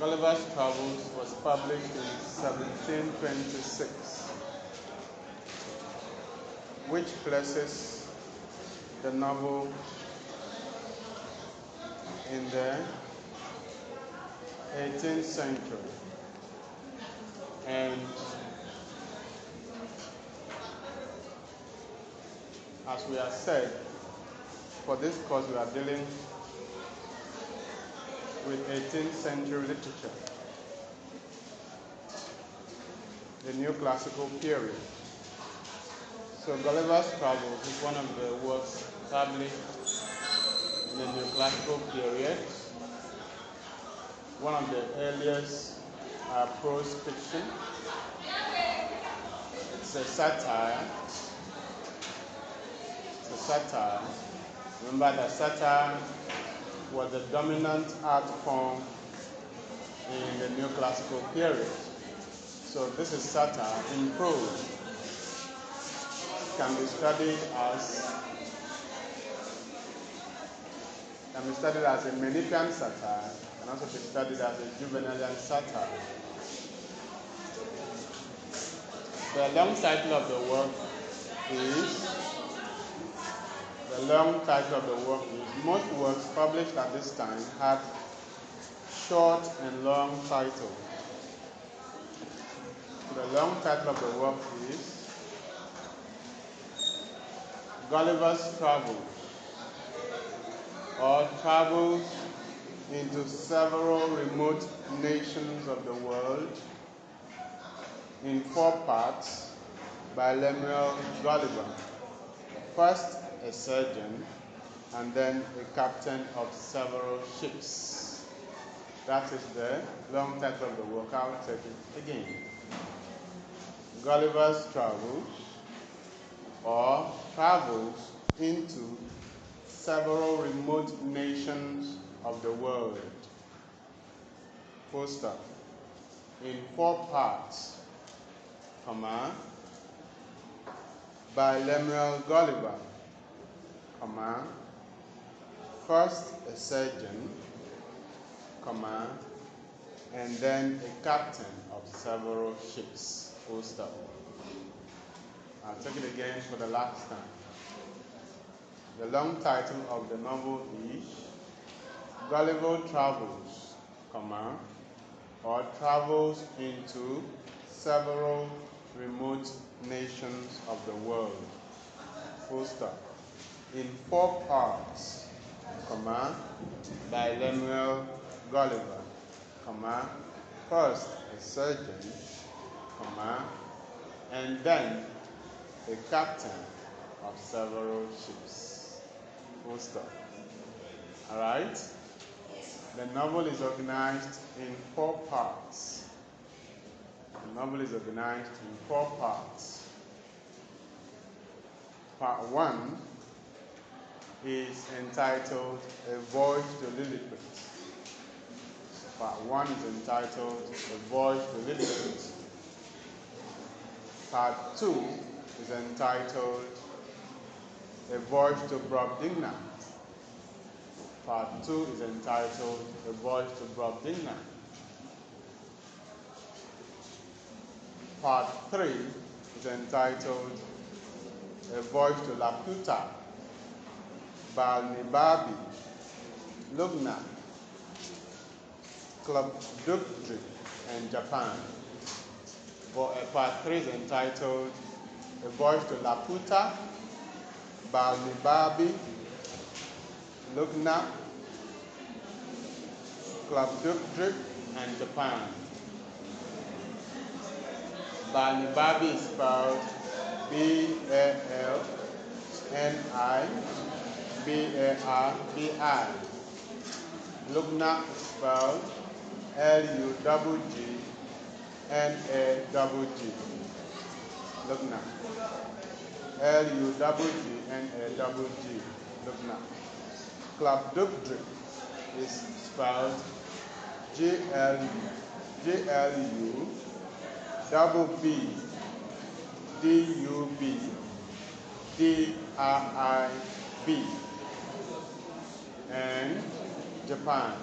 Gulliver's Travels was published in 1726, which places the novel in the 18th century. And as we have said, for this course we are dealing with 18th century literature, the new classical period. So Gulliver's Travels is one of the works published in the new classical period, one of the earliest prose fiction. It's a satire. Remember that satire was the dominant art form in the new classical period. So this is satire in prose. It can be studied as a Menippean satire, and also be studied as a Juvenalian satire. The long title of the work is most works published at this time had short and long titles. So the long title of the work is Gulliver's Travels, or Travels into Several Remote Nations of the World, in 4 parts, by Lemuel Gulliver. First, a surgeon, and then a captain of several ships. That is the long title of the work. I'll take it again. Gulliver's Travels, or Travels into Several Remote Nations of the World. Full stop. In 4 parts, by Lemuel Gulliver, first a surgeon, and then a captain of several ships. Full stop. I'll take it again for the last time. The long title of the novel is Gulliver Travels, or Travels into Several Remote Nations of the World. Full stop. In 4 parts, by Lemuel Gulliver, first a surgeon, and then a captain of several ships. Full stop. Alright? The novel is organized in 4 parts. Part 1 is entitled A Voyage to Lilliput. Part 1 is entitled A Voyage to Lilliput. Part 2 is entitled A Voyage to Brobdingnag. Part 2 is entitled A Voyage to Brobdingnag. Part 3 is entitled A Voyage to Laputa, Balnibarbi, Lugna, Klubdubdrib, and Japan. Part 3 is entitled A Voyage to Laputa, Balnibarbi, Lugna, Klubdubdrib, and Japan. Balnibarbi is spelled B-A-L-N-I-B-A-R-B-I. Lugna is spelled L-U-G-G-N-A-G-G. Lugna. L-U-G-G-N-A-G-G. Lugna. Klubdubdrib is spelled G-L-U-B-B-D-U-B-D-R-I-B. And Japan.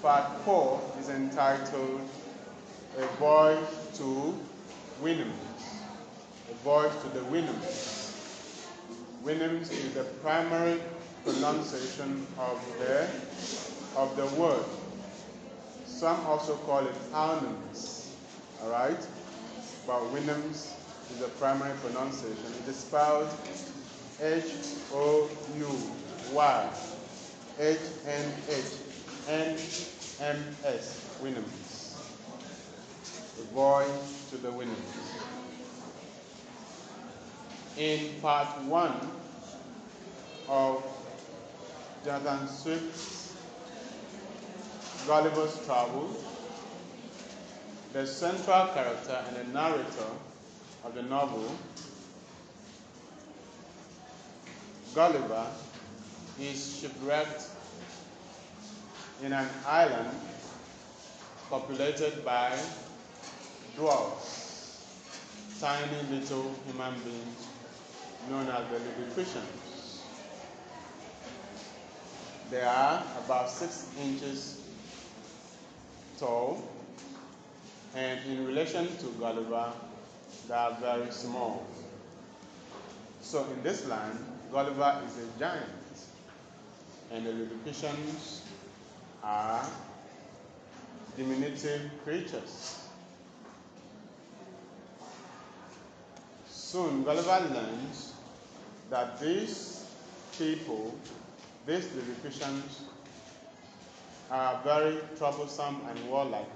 Part 4 is entitled A Voyage to Winhams. A Voyage to the Winhams. Winhams is the primary pronunciation of the word. Some also call it Hounams. Alright? But Winhams is the primary pronunciation. It is spelled H-O-U-Y H-N-H-N-M-S. Winhams. The voyage to the Winhams. In part 1 of Jonathan Swift's Gulliver's Travels, the central character and the narrator of the novel, Gulliver, is shipwrecked in an island populated by dwarfs, tiny little human beings known as the Lilliputians. They are about 6 inches tall, and in relation to Gulliver, they are very small. So in this land, Gulliver is a giant, and the Lilliputians are diminutive creatures. Soon, Gulliver learns that these people, these Lilliputians, are very troublesome and warlike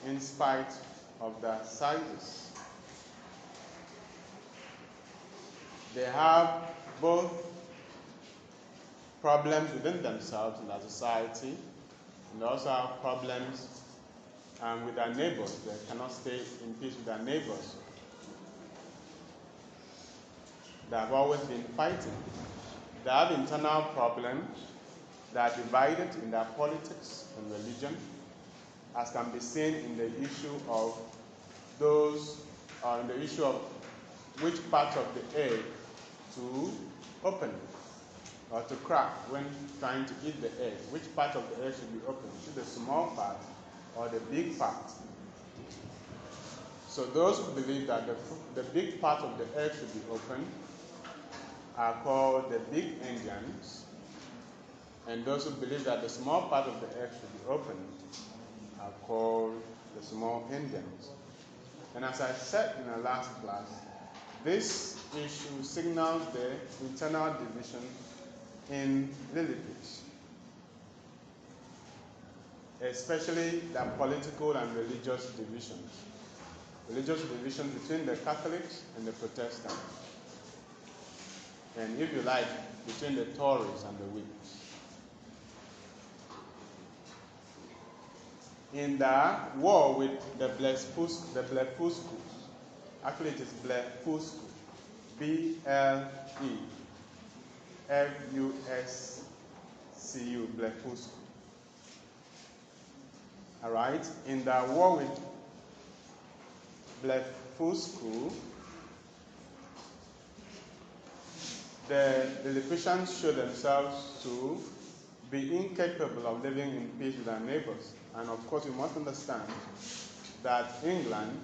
in spite of their sizes. They have both problems within themselves in our society, and they also have problems with their neighbors. They cannot stay in peace with their neighbors. They have always been fighting. They have internal problems. They are divided in their politics and religion, as can be seen in the issue of which part of the egg to open or to crack when trying to eat the egg. Which part of the egg should be opened? Is it the small part or the big part? So those who believe that the big part of the egg should be opened are called the big Indians, and those who believe that the small part of the egg should be opened are called the small Indians. And as I said in the last class, this issue signals the internal division in Lilliput, especially the political and religious divisions. Religious division between the Catholics and the Protestants, and if you like, between the Tories and the Whigs. In the war with the Blefuscus, actually it is Blefuscu, B-L-E-F-U-S-C-U, Blefuscu. All right, in the war with Blefuscu, the Lilliputians show themselves to be incapable of living in peace with their neighbors. And of course, we must understand that England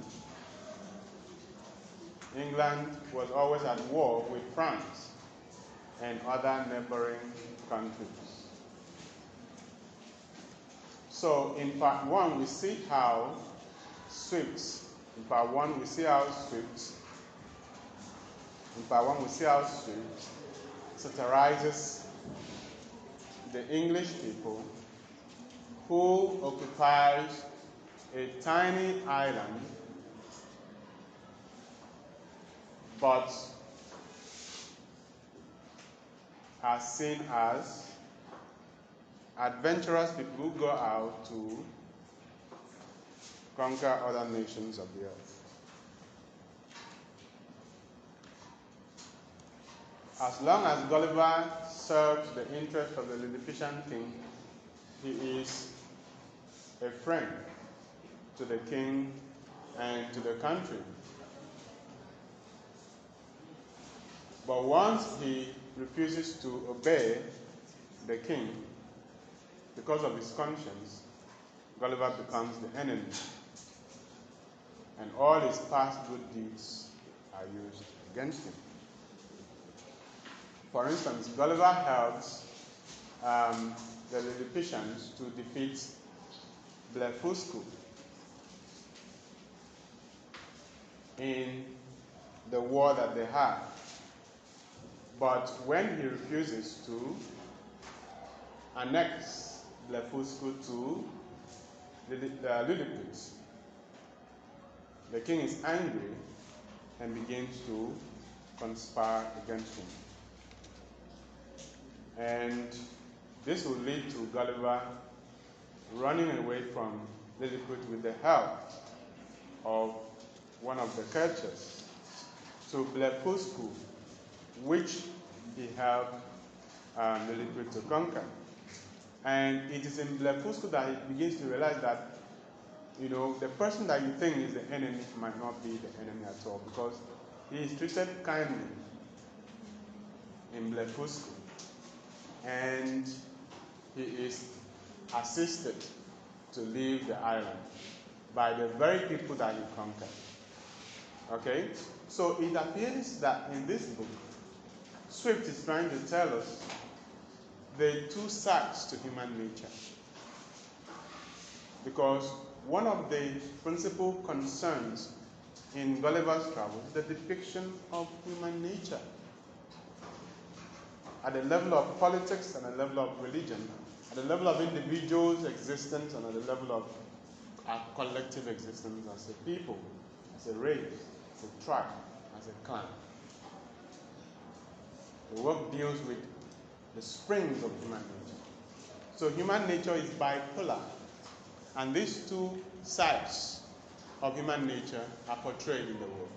was always at war with France and other neighboring countries. So in part 1, we see how Swift satirizes the English people who occupies a tiny island but are seen as adventurous people who go out to conquer other nations of the earth. As long as Gulliver serves the interest of the Lilliputian king, he is a friend to the king and to the country. But once he refuses to obey the king, because of his conscience, Gulliver becomes the enemy. And all his past good deeds are used against him. For instance, Gulliver helps the Lilliputians to defeat Blefuscu in the war that they had. But when he refuses to annex Blefuscu to Lilliput, the king is angry and begins to conspire against him. And this will lead to Gulliver running away from Lilliput with the help of one of the Kerchers to Blefuscu, which he helped Lilliput to conquer. And it is in Blefuscu that he begins to realize that, the person that you think is the enemy might not be the enemy at all, because he is treated kindly in Blefuscu, and he is assisted to leave the island by the very people that he conquered. Okay? So it appears that in this book, Swift is trying to tell us the two sides to human nature. Because one of the principal concerns in Gulliver's Travels is the depiction of human nature at the level of politics and at the level of religion, at the level of individuals' existence and at the level of our collective existence as a people, as a race, as a tribe, as a clan. The work deals with the springs of human nature. So human nature is bipolar, and these two sides of human nature are portrayed in the world.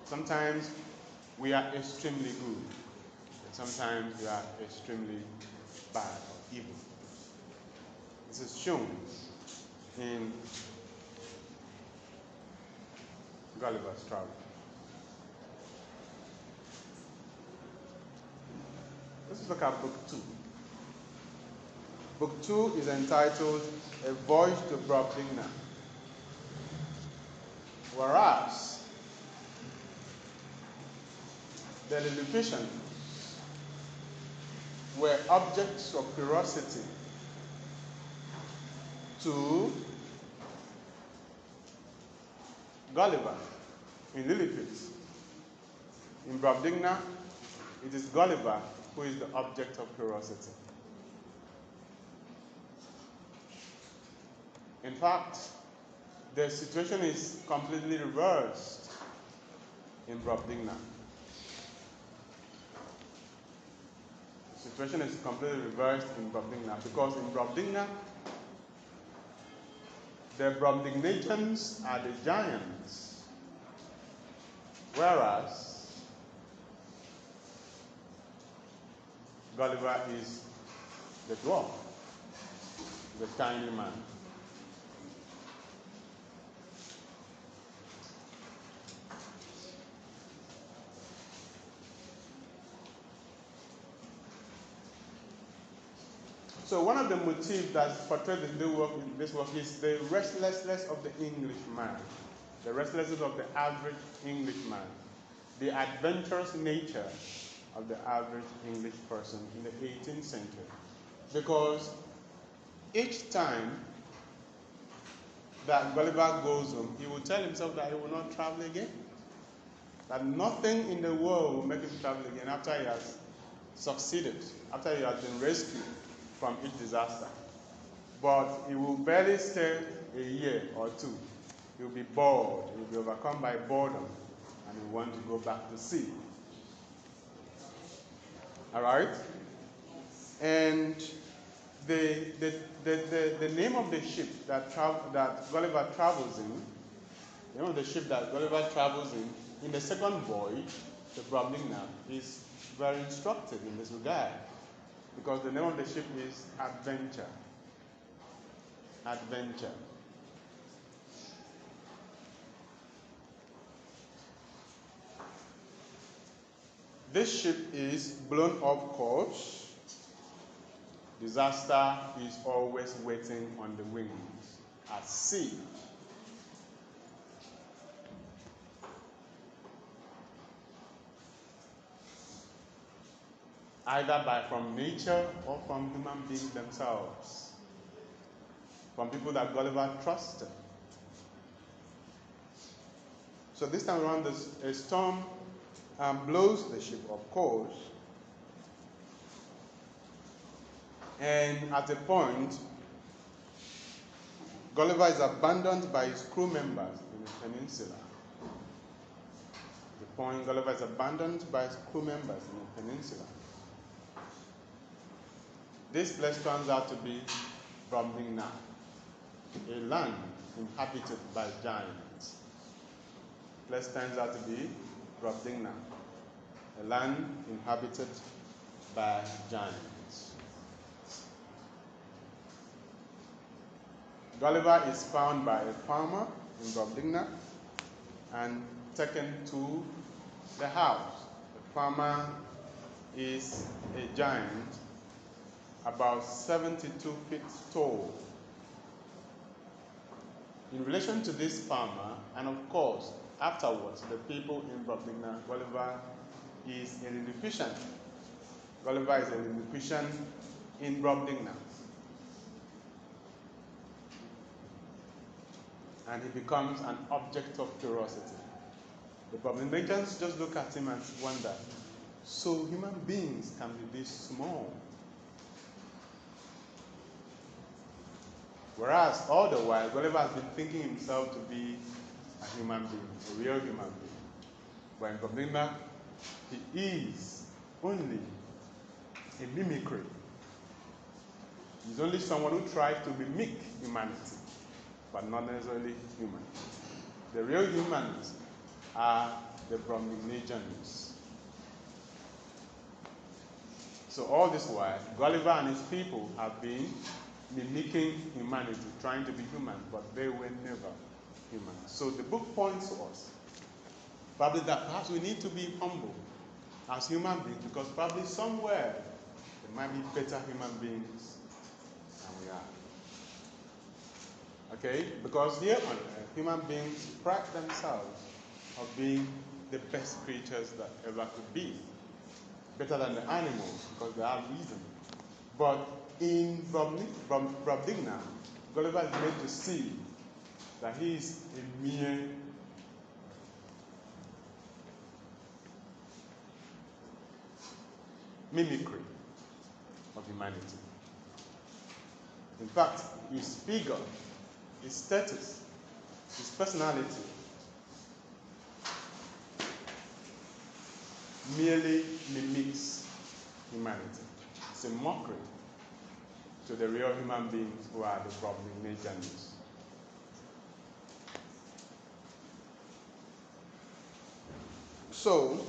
Sometimes we are extremely good, and sometimes we are extremely bad or evil. This is shown in Gulliver's Travels. Let's look at Book 2. Book 2 is entitled A Voyage to Brobdingnag. Whereas the Lilliputians were objects of curiosity to Gulliver in Lilliput. In Brobdingnag, it is Gulliver who is the object of curiosity. In fact, the situation is completely reversed in Brobdingnag. The situation is completely reversed in Brobdingnag because in Brobdingnag, the Brobdingnagians are the giants, whereas Gulliver is the dwarf, the tiny man. So one of the motifs that's portrayed in this work is the restlessness of the Englishman, the restlessness of the average Englishman, the adventurous nature of the average English person in the 18th century. Because each time that Gulliver goes home, he will tell himself that he will not travel again. That nothing in the world will make him travel again after he has succeeded, after he has been rescued from each disaster. But he will barely stay a year or two. He will be bored, he will be overcome by boredom, and he will want to go back to sea. All right? And the name of the ship that Gulliver travels in, the name of the ship that Gulliver travels in the second voyage, the Brobdingnag, is very instructive in this regard. Because the name of the ship is Adventure. Adventure. This ship is blown off course Disaster is always waiting on the wings at sea. Either from nature or from human beings themselves, from people that Gulliver trusted. So this time around, a storm blows the ship, of course, and at a point, Gulliver is abandoned by his crew members in the peninsula. At the point, Gulliver is abandoned by his crew members in the peninsula. This place turns out to be Brobdingnag, a land inhabited by giants. This place turns out to be Brobdingnag, a land inhabited by giants. Gulliver is found by a farmer in Brobdingnag and taken to the house. The farmer is a giant about 72 feet tall. In relation to this farmer, and of course, afterwards, the people in Brobdingnag, Gulliver is a Lilliputian. Gulliver is a Lilliputian in Brobdingnag. And he becomes an object of curiosity. The Brobdingnagians just look at him and wonder, so human beings can be this small? Whereas all the while, Gulliver has been thinking himself to be a human being, a real human being. But in Brobdingnag, he is only a mimicry. He's only someone who tries to mimic humanity, but not necessarily human. The real humans are the Brobdingnagians. So all this while, Gulliver and his people have been mimicking humanity, trying to be human, but they were never human. So the book points to us, probably that perhaps we need to be humble as human beings, because probably somewhere there might be better human beings than we are. Okay? Because here on earth, human beings pride themselves of being the best creatures that ever could be. Better than the animals, because they have reason. But in Brobdingnag, Gulliver is made to see that he is a mere mimicry of humanity. In fact, his figure, his status, his personality merely mimics humanity. It's a mockery to the real human beings who are the Brobdingnagians. So,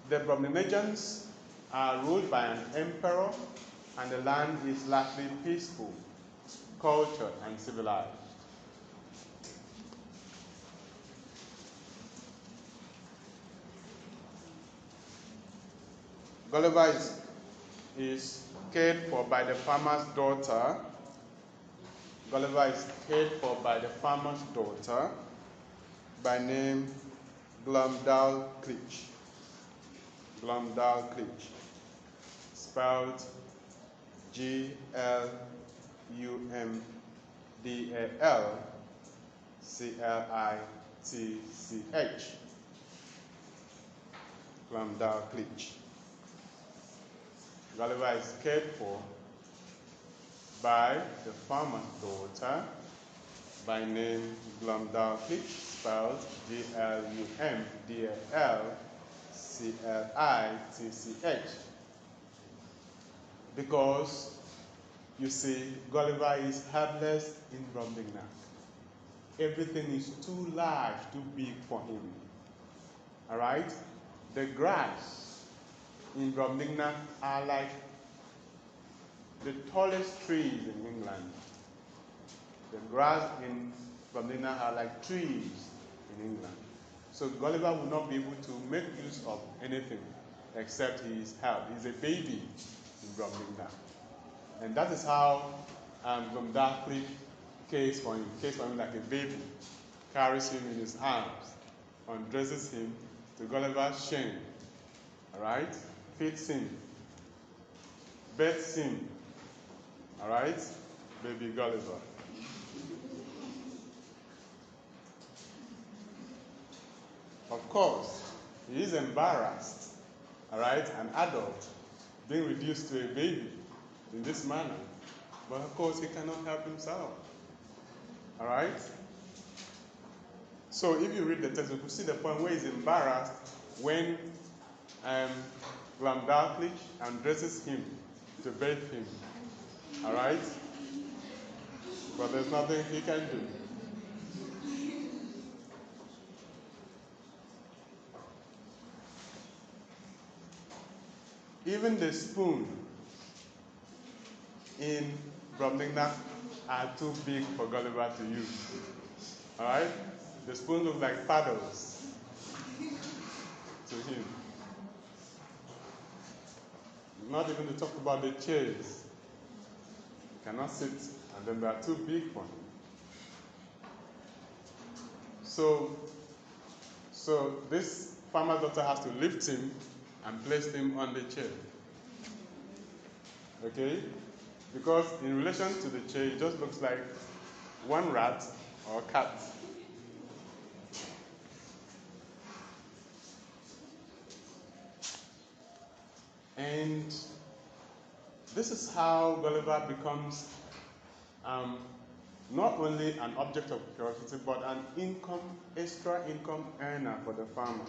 the Brobdingnagians are ruled by an emperor, and the land is largely peaceful, cultured, and civilized. Gulliver is cared for by the farmer's daughter. Gulliver is cared for by the farmer's daughter by name Glumdalclitch. Glumdalclitch, spelled Glumdalclitch. Glumdalclitch. Gulliver is cared for by the farmer's daughter by name Glumdalclitch, spelled Glumdalclitch. Because, you see, Gulliver is helpless in Brobdingnag. Everything is too large, too big for him. All right? The grass in Brobdingnag are like the tallest trees in England. The grass in Brobdingnag are like trees in England. So Gulliver would not be able to make use of anything except he is held. He's a baby in Bromlingna. And that is how Gumdarkly cares for him like a baby, carries him in his arms, undresses him to Gulliver's shame, all right? Feeds him, bathes him, all right? Baby Gulliver. Of course, he is embarrassed, all right? An adult being reduced to a baby in this manner. But of course, he cannot help himself, all right? So if you read the text, you can see the point where he's embarrassed when Glamdarkly undresses him to bathe him, all right? But there's nothing he can do. Even the spoon in Bromlingna are too big for Gulliver to use. All right? The spoon looks like paddles to him. Not even to talk about the chairs. He cannot sit, and then they are too big for him. So this farmer's daughter has to lift him and place him on the chair. Okay? Because in relation to the chair, it just looks like one rat or cat. And this is how Gulliver becomes not only an object of curiosity, but an extra income earner for the farmer,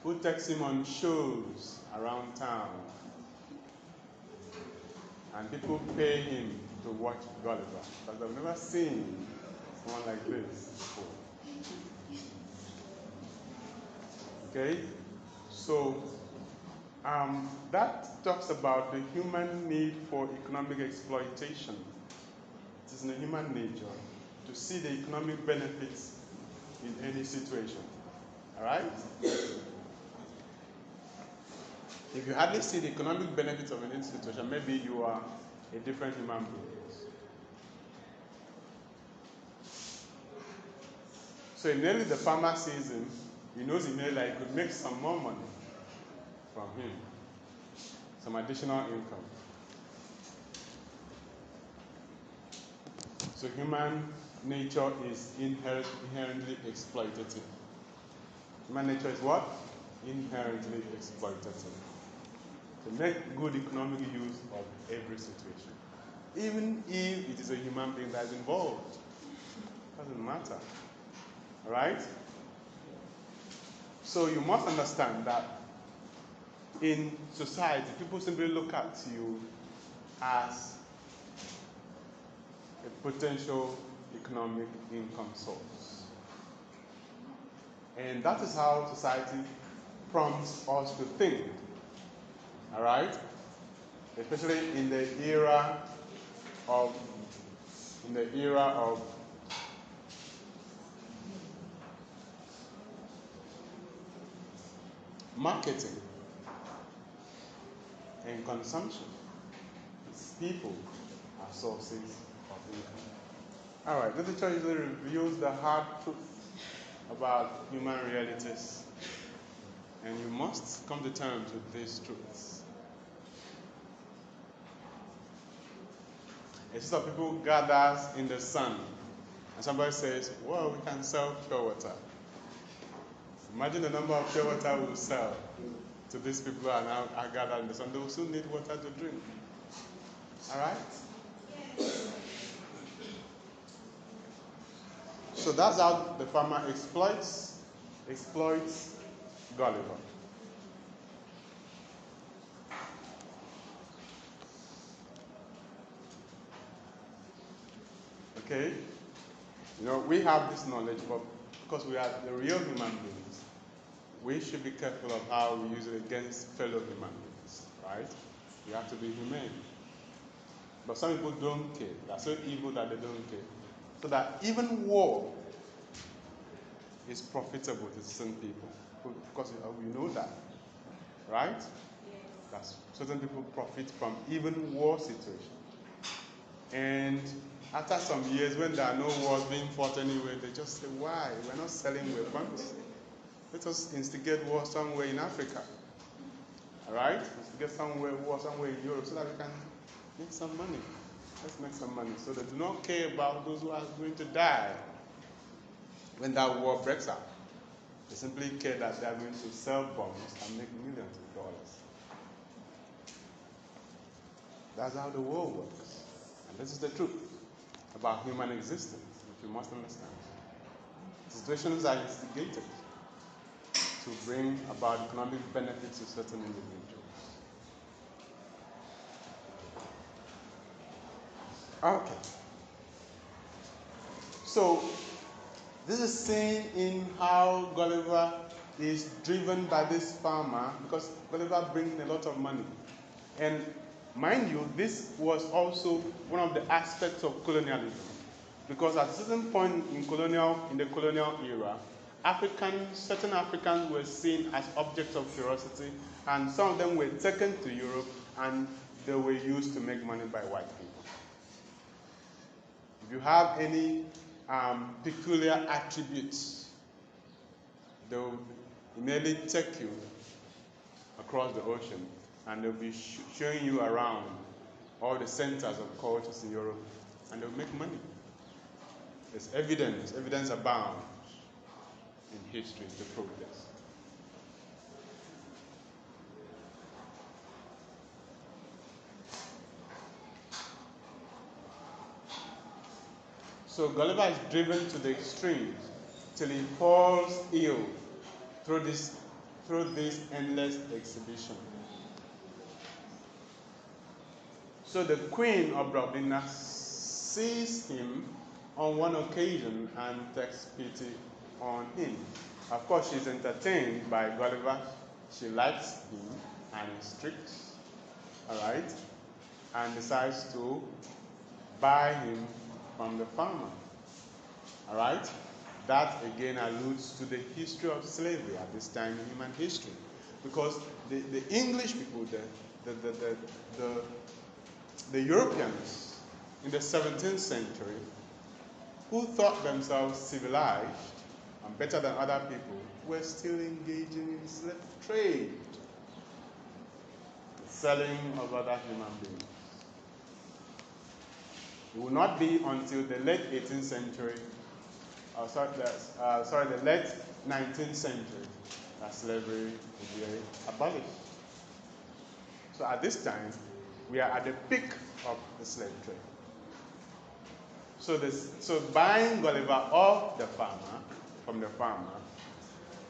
who takes him on shows around town. And people pay him to watch Gulliver, because I've never seen someone like this before. Okay? So, that talks about the human need for economic exploitation. It is in the human nature to see the economic benefits in any situation. All right? If you hardly see the economic benefits of an situation, maybe you are a different human being. So immediately the farmer sees him, he knows immediately that he could make some more money from him, some additional income. So human nature is inherently exploitative. Human nature is what? Inherently exploitative. To make good economic use of every situation. Even if it is a human being that is involved. Doesn't matter. Alright? So you must understand that in society, people simply look at you as a potential economic income source. And that is how society prompts us to think. All right? Especially in the era of marketing and consumption. People are sources of income. All right, literature usually reveals the hard truth about human realities, and you must come to terms with these truths. A set of people gathers in the sun, and somebody says, well, we can sell pure water. Imagine the number of pure water we will sell to these people who are now gathered in the sun. They will soon need water to drink. All right? So that's how the farmer exploits Gulliver. Okay? You know, we have this knowledge, but because we are the real human beings, we should be careful of how we use it against fellow human beings, right? We have to be humane. But some people don't care. They are so evil that they don't care. So that even war is profitable to some people. Because we know that. right? That certain people profit from even war situations. And after some years, when there are no wars being fought anywhere, they just say, why? We're not selling weapons. Let us instigate war somewhere in Africa. All right? Instigate war somewhere in Europe so that we can make some money. Let's make some money. So they do not care about those who are going to die when that war breaks out. They simply care that they are going to sell bombs and make millions of dollars. That's how the world works. And this is the truth about human existence, which you must understand. Situations are instigated to bring about economic benefits to certain individuals. Okay. So, this is seen in how Gulliver is driven by this farmer, because Gulliver brings in a lot of money. And mind you, this was also one of the aspects of colonialism. Because at a certain point in the colonial era, certain Africans were seen as objects of curiosity, and some of them were taken to Europe and they were used to make money by white people. If you have any peculiar attributes, they'll immediately take you across the ocean and they'll be showing you around all the centers of cultures in Europe, and they'll make money. There's evidence abounds in history to prove this. So Gulliver is driven to the extremes till he falls ill through this endless exhibition. So the Queen of Brobdingnag sees him on one occasion and takes pity on him. Of course, she's entertained by Gulliver. She likes him and is strict, all right, and decides to buy him from the farmer, all right. That again alludes to the history of slavery at this time in human history, because the English people, the Europeans in the 17th century, who thought themselves civilized and better than other people, were still engaging in slave trade, selling of other human beings. It will not be until the late 18th century, the late 19th century, that slavery will be abolished. So at this time, we are at the peak of the slave trade. So buying Gulliver off from the farmer,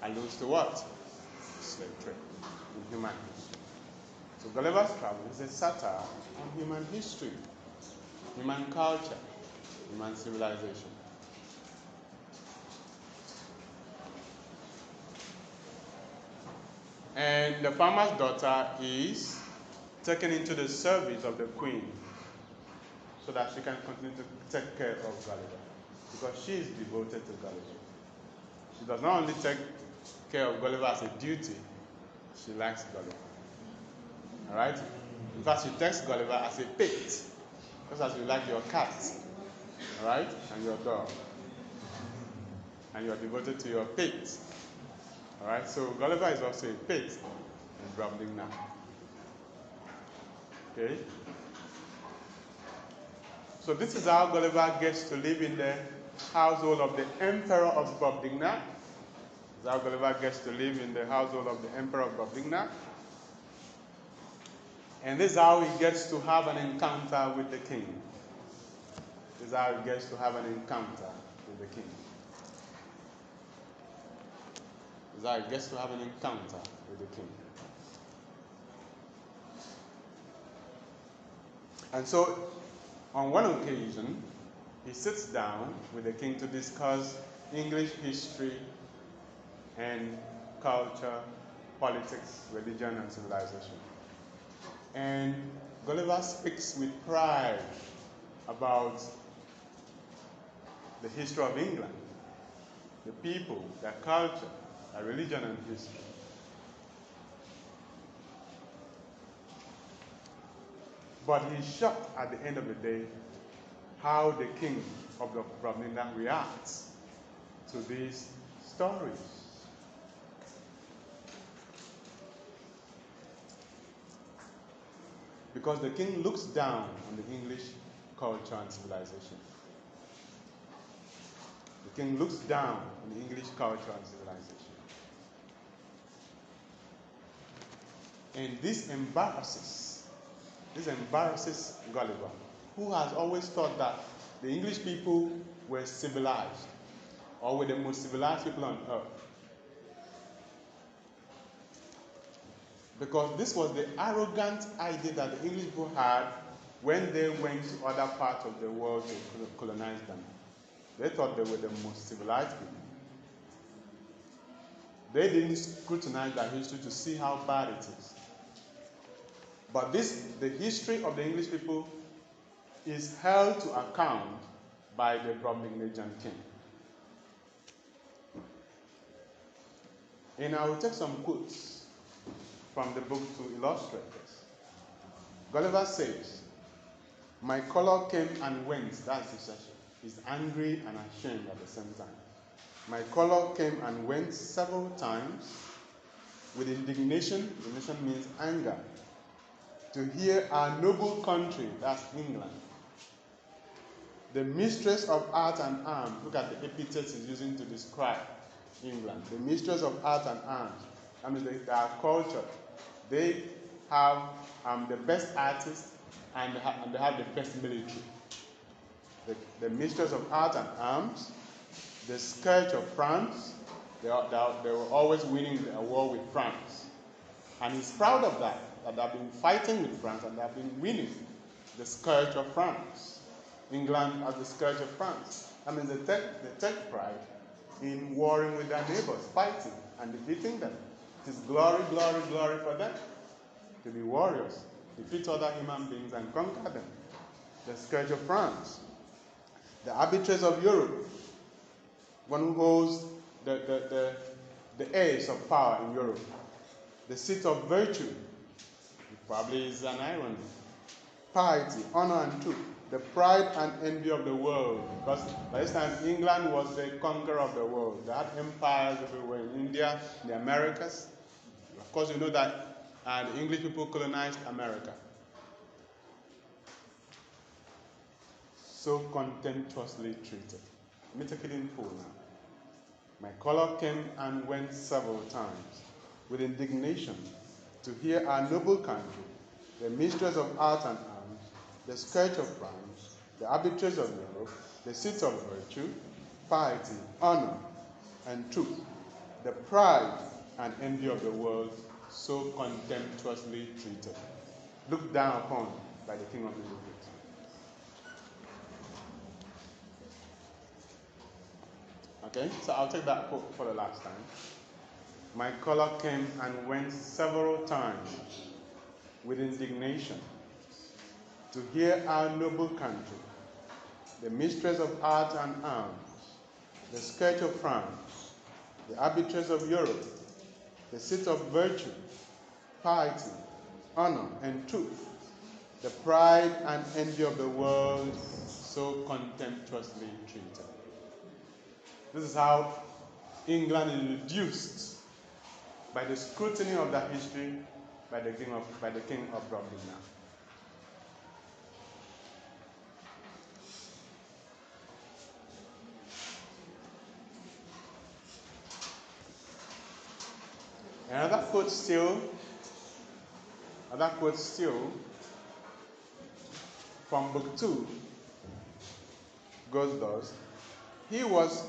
alludes to what? Slave trade in human history. So Gulliver's Travel is a satire on human history, human culture, human civilization. And the farmer's daughter is taken into the service of the queen so that she can continue to take care of Gulliver, because she is devoted to Gulliver. She does not only take care of Gulliver as a duty, she likes Gulliver. All right? In fact, she takes Gulliver as a pet, just as you like your cat, all right, and your dog. And you are devoted to your pet. All right? So Gulliver is also a pet in Brobdingnag. Okay? So this is how Gulliver gets to live in the household of the Emperor of Brobdingnag. This is how Gulliver gets to live in the household of the Emperor of Brobdingnag. And this is how he gets to have an encounter with the king. This is how he gets to have an encounter with the king. This is how he gets to have an encounter with the king. And so, on one occasion, he sits down with the king to discuss English history and culture, politics, religion, and civilization. And Gulliver speaks with pride about the history of England, the people, their culture, their religion, and history. But he's shocked at the end of the day how the king of the Brahmina reacts to these stories. Because the king looks down on the English culture and civilization. The king looks down on the English culture and civilization. And this embarrasses Gulliver, who has always thought that the English people were civilized, or were the most civilized people on earth. Because this was the arrogant idea that the English people had when they went to other parts of the world to colonize them. They thought they were the most civilized people. They didn't scrutinize their history to see how bad it is. But the history of the English people is held to account by the Brobdingnagian king. And I will take some quotes from the book to illustrate this. Gulliver says, "My color came and went," that's his session. He's angry and ashamed at the same time. "My color came and went several times with indignation," indignation means anger, "to hear our noble country," that's England, "the mistress of art and arms." Look at the epithets he's using to describe England. The mistress of art and arms. That means they are cultured. They have the best artists and they have the best military. The mistress of art and arms, the scourge of France. They were always winning a war with France. And he's proud of that they've been fighting with France and they've been winning the scourge of France. England as the scourge of France. I mean, they take pride in warring with their neighbors, fighting and defeating them. It is glory, glory, glory for them to be warriors, defeat other human beings and conquer them. The scourge of France. The arbitrage of Europe, one who holds the ace of power in Europe. The seat of virtue, it probably is an irony. Piety, honor and truth. The pride and envy of the world. Because by this time, England was the conqueror of the world. They had empires everywhere in India, the Americas. Of course, you know that the English people colonized America. So contemptuously treated. Let me take it in full now. "My color came and went several times with indignation to hear our noble country, the mistress of art and arms, the scourge of France, the arbitrage of Europe, the seat of virtue, piety, honor, and truth, the pride and envy of the world, so contemptuously treated." Looked down upon by the king of the Europeans. Okay, so I'll take that quote for the last time. "My color came and went several times with indignation to hear our noble country, the mistress of art and arms, the scourge of France, the arbitrage of Europe, the seat of virtue, piety, honor, and truth, the pride and envy of the world, so contemptuously treated." This is how England is reduced by the scrutiny of that history by the king of Brobdingnag. Another quote still from book 2 goes thus: "He was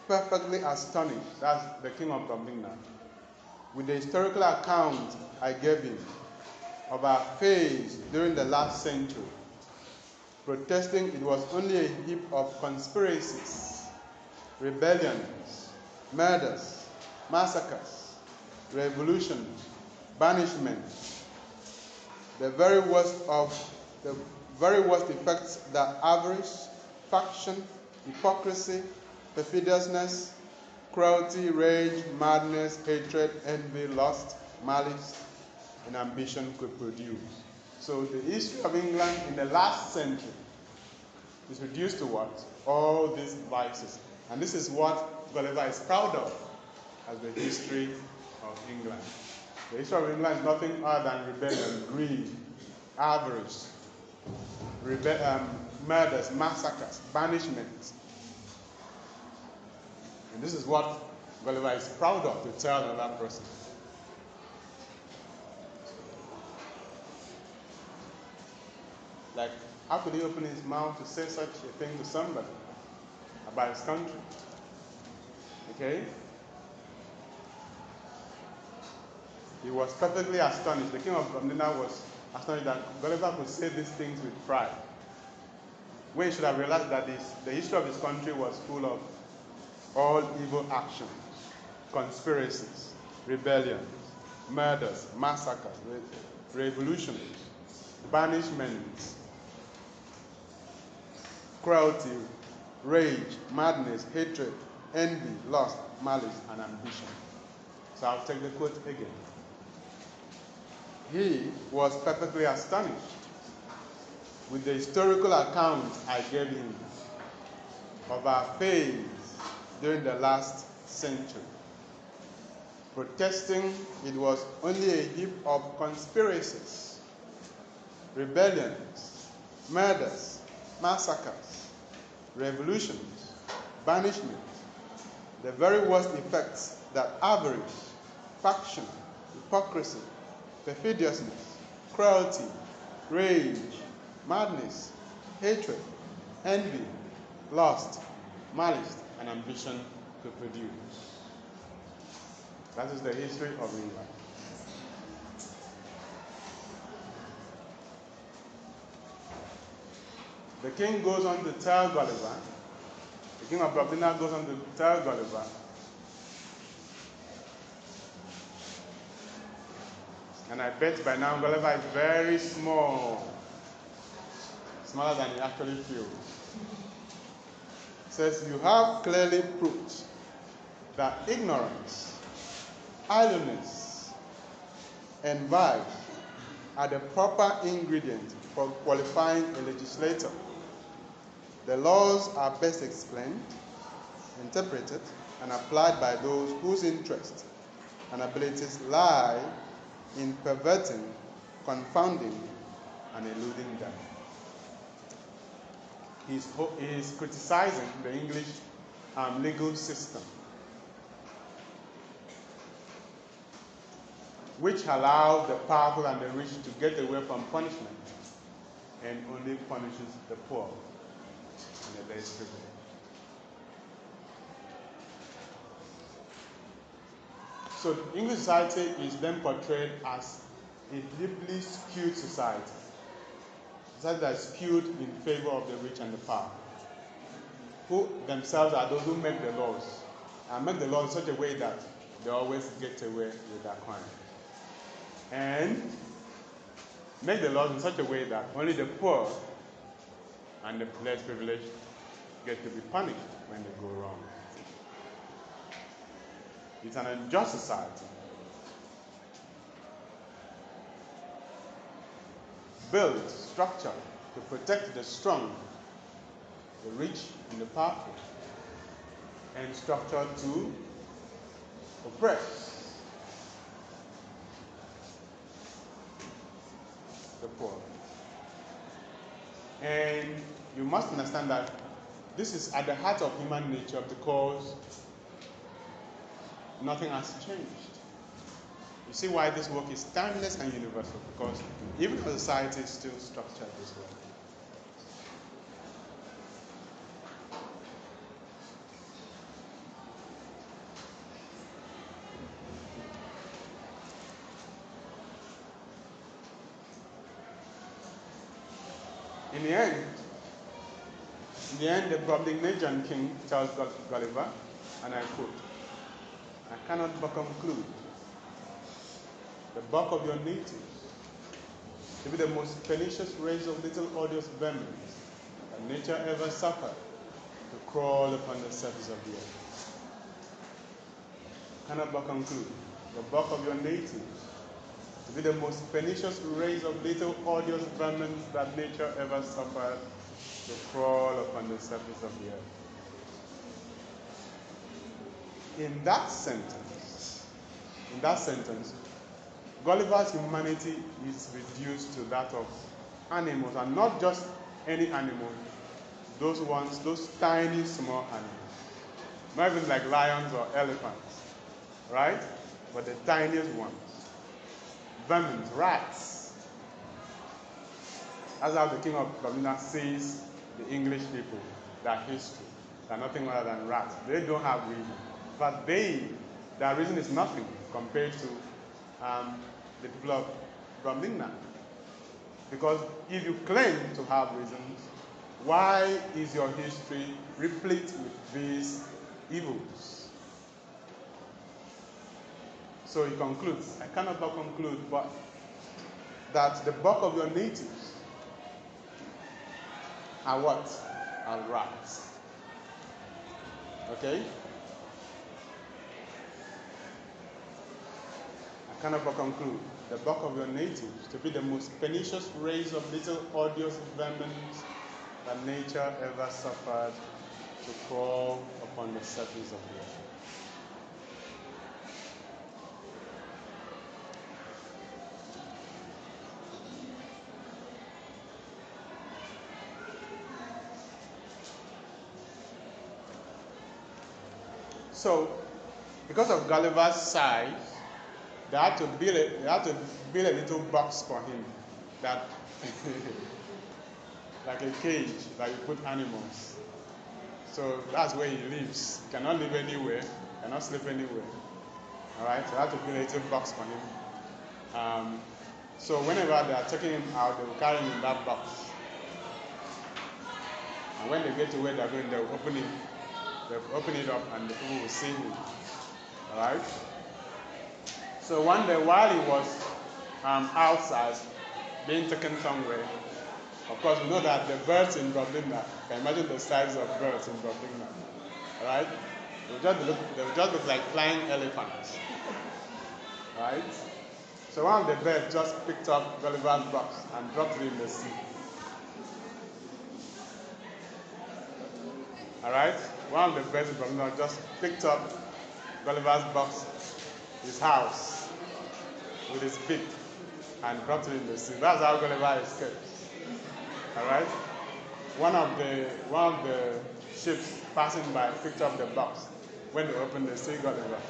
perfectly astonished," that's the king of Brobdingnag, "with the historical account I gave him of our affairs during the last century, protesting it was only a heap of conspiracies, rebellions, murders, massacres, revolutions, banishments, the very worst effects that avarice, faction, hypocrisy, perfidiousness, cruelty, rage, madness, hatred, envy, lust, malice, and ambition could produce, So the history of England in the last century is reduced to what? All these vices. And this is what Gulliver is proud of as the history of England. The history of England is nothing other than rebellion, greed, avarice, murders, massacres, banishments. And this is what Gulliver is proud of to tell another person. Like, how could he open his mouth to say such a thing to somebody about his country? Okay? He was perfectly astonished. The king of Bromdina was astonished that Gulliver could say these things with pride. When he should have realized that the history of his country was full of all evil actions, conspiracies, rebellions, murders, massacres, revolutions, banishments, cruelty, rage, madness, hatred, envy, lust, malice, and ambition. So I'll take the quote again. He was perfectly astonished with the historical account I gave him of our faith during the last century, protesting it was only a heap of conspiracies, rebellions, murders, massacres, revolutions, banishment, the very worst effects that avarice, faction, hypocrisy, perfidiousness, cruelty, rage, madness, hatred, envy, lust, malice, and ambition could produce. That is the history of England. The king goes on to tell Gulliver, the king of Bromdina goes on to tell Gulliver, and I bet by now Gulliver is very small, smaller than he actually feels. Says, you have clearly proved that ignorance, idleness, and vice are the proper ingredients for qualifying a legislator. The laws are best explained, interpreted, and applied by those whose interests and abilities lie in perverting, confounding, and eluding them. He is criticizing the English legal system, which allows the powerful and the rich to get away from punishment and only punishes the poor and the less privileged. So English society is then portrayed as a deeply skewed society. Society that is skewed in favor of the rich and the powerful, who themselves are those who make the laws, and make the laws in such a way that they always get away with their crime. And make the laws in such a way that only the poor and the less privileged get to be punished when they go wrong. It's an unjust society, built, structured to protect the strong, the rich, and the powerful, and structured to oppress the poor. And you must understand that this is at the heart of human nature because nothing has changed. You see why this work is timeless and universal, because even our society is still structured this way. In the end, the Brobdingnagian king tells Gulliver, and I quote, I cannot but conclude the bulk of your natives to be the most pernicious race of little odious vermin that nature ever suffered to crawl upon the surface of the earth. I cannot but conclude the bulk of your natives to be the most pernicious race of little odious vermin that nature ever suffered to crawl upon the surface of the earth. In that sentence, Gulliver's humanity is reduced to that of animals, and not just any animal, those tiny small animals. Not even like lions or elephants, right? But the tiniest ones. Vermin, rats. That's how the king of Babylon sees the English people, their history. They're nothing other than rats. They don't have reason. But their reason is nothing compared to the people of Babylon. Because if you claim to have reasons, why is your history replete with these evils? So he concludes, I cannot but conclude, but that the bulk of your natives are what? Are rats. Okay? I cannot but conclude the bulk of your natives to be the most pernicious race of little odious vermin that nature ever suffered to crawl upon the surface of the earth. So, because of Gulliver's size, they had to build a little box for him, that like a cage that you put animals. So that's where he lives. He cannot live anywhere, cannot sleep anywhere. All right, so they had to build a little box for him. So whenever they are taking him out, they will carry him in that box. And when they get to where they are going, they will open it up, and the people will see him. All right. So one day, while he was outside, being taken somewhere, of course, we know that the birds in Brooklyn, can imagine the size of birds in Brooklyn, all right? They will just look like flying elephants, right? So one of the birds just picked up Gulliver's box and dropped it in the sea. All right? One of the birds in Brooklyn just picked up Gulliver's box, his house, with his beak, and dropped it in the sea. That's how Gulliver escaped. All right. One of the ships passing by picked up the box. When they opened, they see Gulliver.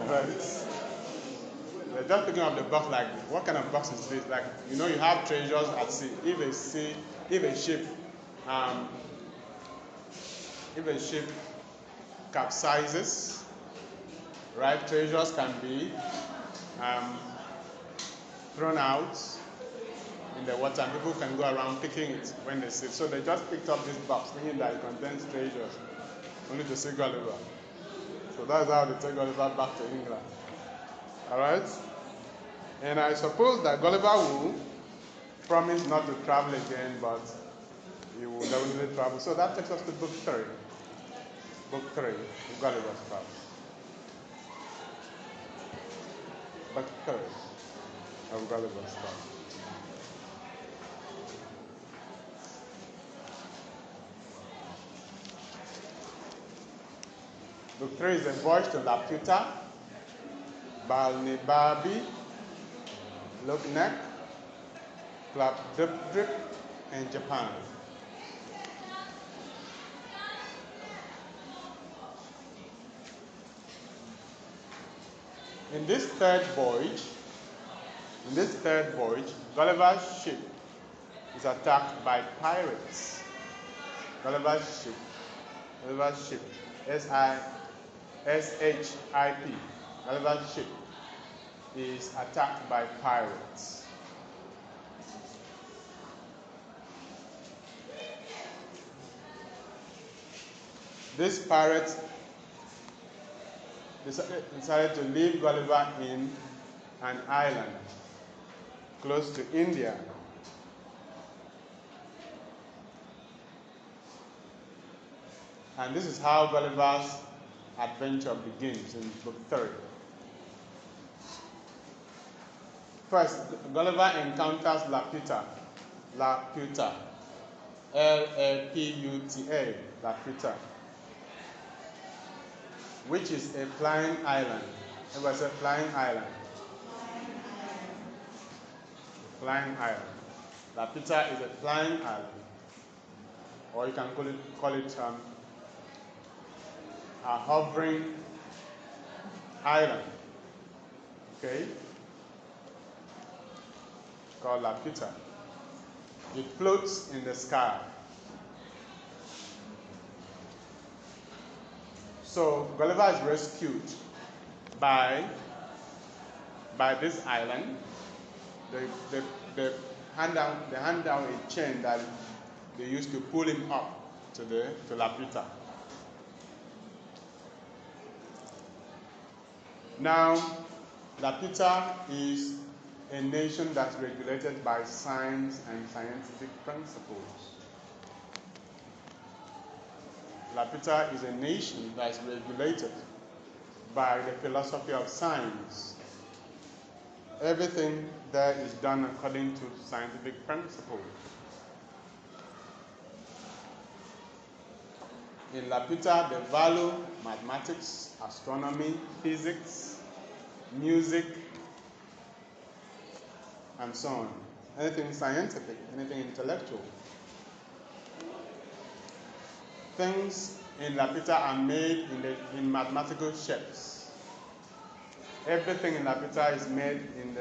All right. They're just picking up the box like, what kind of box is this? Like, you have treasures at sea. If a ship capsizes, right? Treasures can be thrown out in the water, and people can go around picking it when they see it. So they just picked up this box, thinking that it contains treasures, only to see Gulliver. So that's how they take Gulliver back to England. All right? And I suppose that Gulliver will promise not to travel again, but he will definitely travel. So that takes us to book 3. Book 3, Gulliver's Travels. Book 3 of Gulliver's Travels. Book 3 is a voyage to Laputa, Balnibarbi, Lugneck, Klapdrip, and Japan. In this third voyage, Gulliver's ship is attacked by pirates. Gulliver's ship, S-H-I-P, Gulliver's ship is attacked by pirates. These pirates decided to leave Gulliver in an island close to India. And this is how Gulliver's adventure begins in book 3. First, Gulliver encounters Laputa. Laputa. L-A-P-U-T-A. Laputa. Which is a flying island. It was a flying island. Flying island. Laputa is a flying island. Or you can call it a hovering island. Okay? Called Laputa. It floats in the sky. So Gulliver is rescued by this island. They hand down a chain that they used to pull him up to Laputa. Now, Laputa is a nation that's regulated by science and scientific principles. Laputa is a nation that is regulated by the philosophy of science. Everything there is done according to scientific principles. In Laputa, they value mathematics, astronomy, physics, music, and so on. Anything scientific, anything intellectual. Things in Laputa are made in mathematical shapes. Everything in Laputa is made in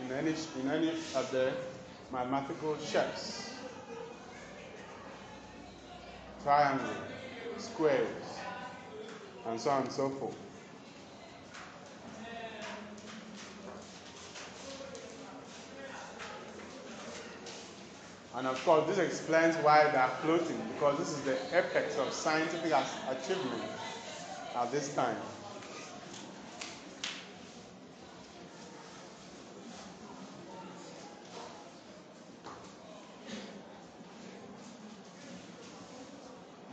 any of the mathematical shapes. Triangle, squares, and so on and so forth. And of course, this explains why they are floating, because this is the apex of scientific achievement at this time.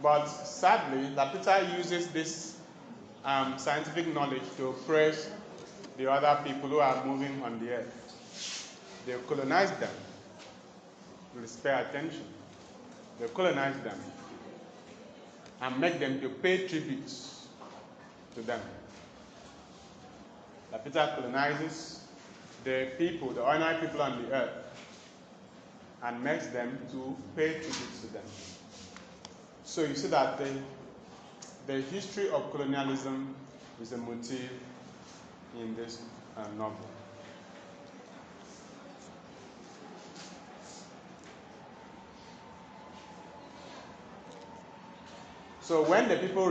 But sadly, Laputa uses this scientific knowledge to oppress the other people who are moving on the earth. They colonize them. Please pay attention. They colonize them and make them to pay tributes to them. Laputa colonizes the people, the ordinary people on the earth, and makes them to pay tributes to them. So you see that the history of colonialism is a motif in this novel. So when the people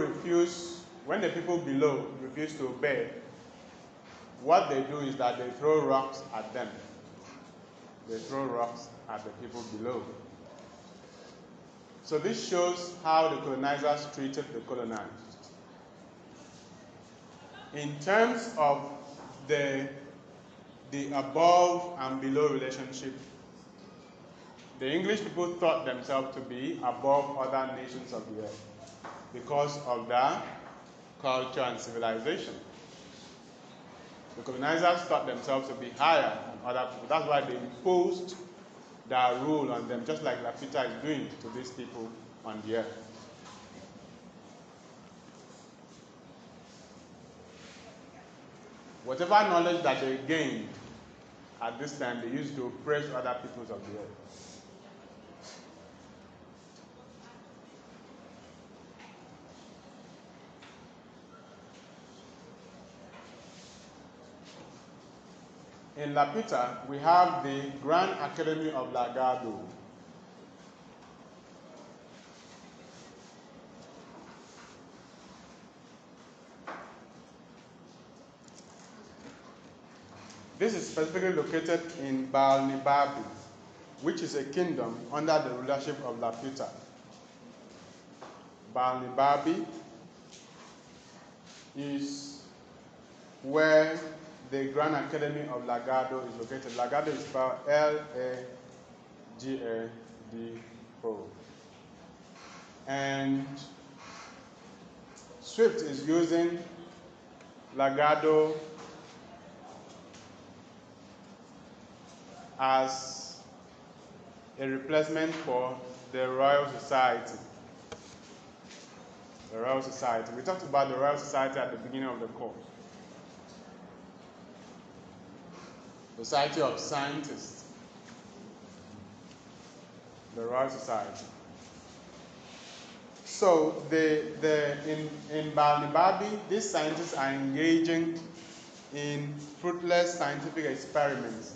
below refuse to obey, what they do is that they throw rocks at them. They throw rocks at the people below. So this shows how the colonizers treated the colonized. In terms of the above and below relationship, the English people thought themselves to be above other nations of the earth because of their culture and civilization. The colonizers thought themselves to be higher than other people. That's why they imposed their rule on them, just like Laputa is doing to these people on the earth. Whatever knowledge that they gained at this time, they used to oppress other peoples of the earth. In Laputa, we have the Grand Academy of Lagado. This is specifically located in Balnibabi, which is a kingdom under the rulership of Laputa. Balnibabi is where the Grand Academy of Lagado is located. Lagado is spelled L-A-G-A-D-O. And Swift is using Lagado as a replacement for the Royal Society. The Royal Society. We talked about the Royal Society at the beginning of the course. Society of Scientists. The Royal Society. So in Balnibarbi, these scientists are engaging in fruitless scientific experiments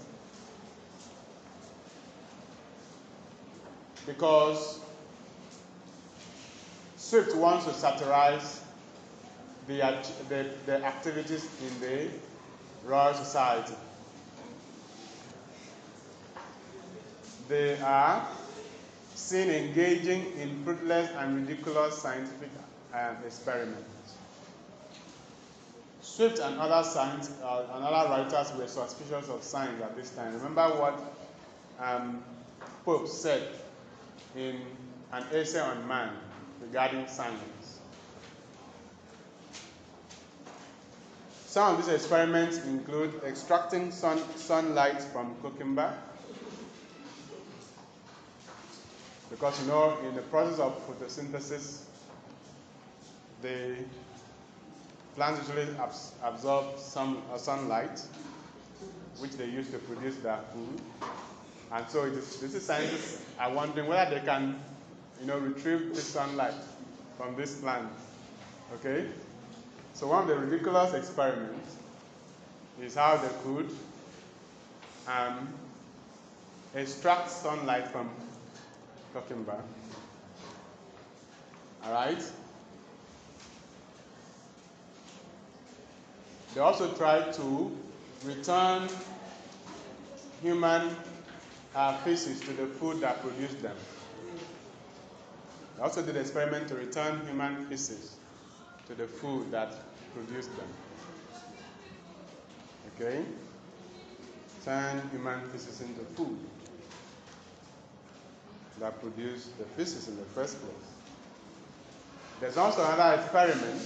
because Swift wants to satirize the activities in the Royal Society. They are seen engaging in fruitless and ridiculous scientific experiments. Swift and other writers were suspicious of science at this time. Remember what Pope said in an essay on man regarding science. Some of these experiments include extracting sunlight from cucumber, because you know in the process of photosynthesis, the plants usually absorb some sunlight, which they use to produce their food. And so these scientists are wondering whether they can, retrieve this sunlight from this plant. Okay? So one of the ridiculous experiments is how they could extract sunlight from cucumber. All right? They also tried to return human feces to the food that produced them. They also did an experiment to return human feces to the food that produced them. Okay? Turn human feces into food that produced the feces in the first place. There's also another experiment.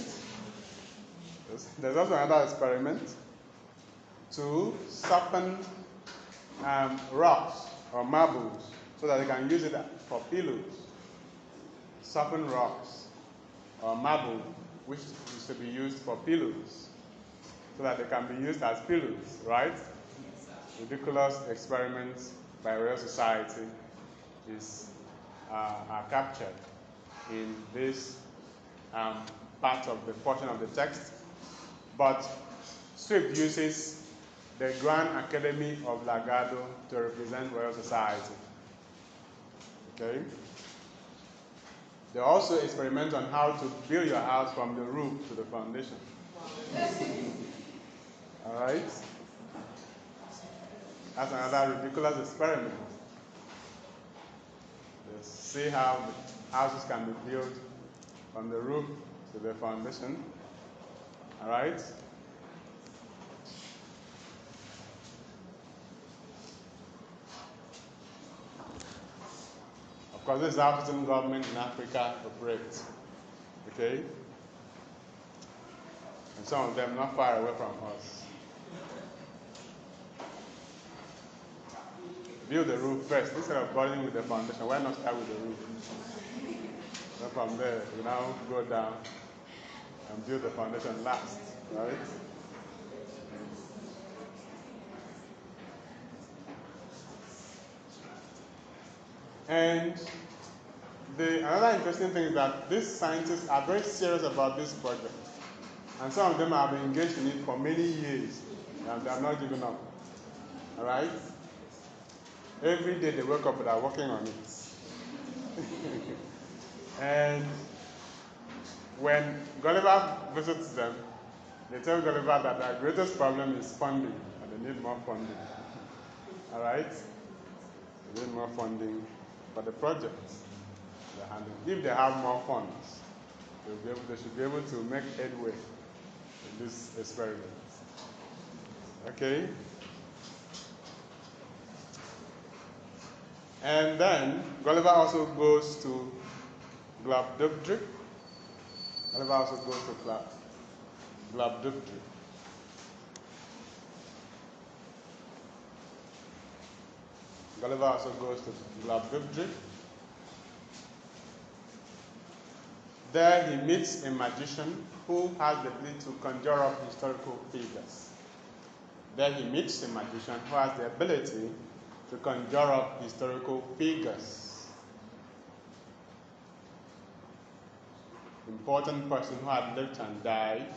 There's also another experiment to soften rocks or marbles so that they can use it for pillows. Soften rocks or marble, which is to be used for pillows, so that they can be used as pillows, right? Ridiculous experiments by Royal Society are captured in this part of the portion of the text. But Swift uses the Grand Academy of Lagado to represent Royal Society. Okay? They also experiment on how to build your house from the roof to the foundation. All right? That's another ridiculous experiment. Let's see how houses can be built from the roof to the foundation. All right? Of course, this is how African government in Africa operates. Okay? And some of them not far away from us. Build the roof first. Instead of building with the foundation, why not start with the roof? Then from there, you now go down and build the foundation last. Right? And another interesting thing is that these scientists are very serious about this project. And some of them have been engaged in it for many years, and they are not giving up. All right? Every day they wake up and are working on it. And when Gulliver visits them, they tell Gulliver that their greatest problem is funding, and they need more funding. All right? They need more funding for the projects they're handling. If they have more funds, they should be able to make headway in this experiment. Okay? And then Gulliver also goes to Glabdubdrib. Gulliver also goes to Glabdubdrib. Gulliver also goes to Gulliver. There he meets a magician who has the ability to conjure up historical figures. There he meets a magician who has the ability to conjure up historical figures. Important person who had lived and died.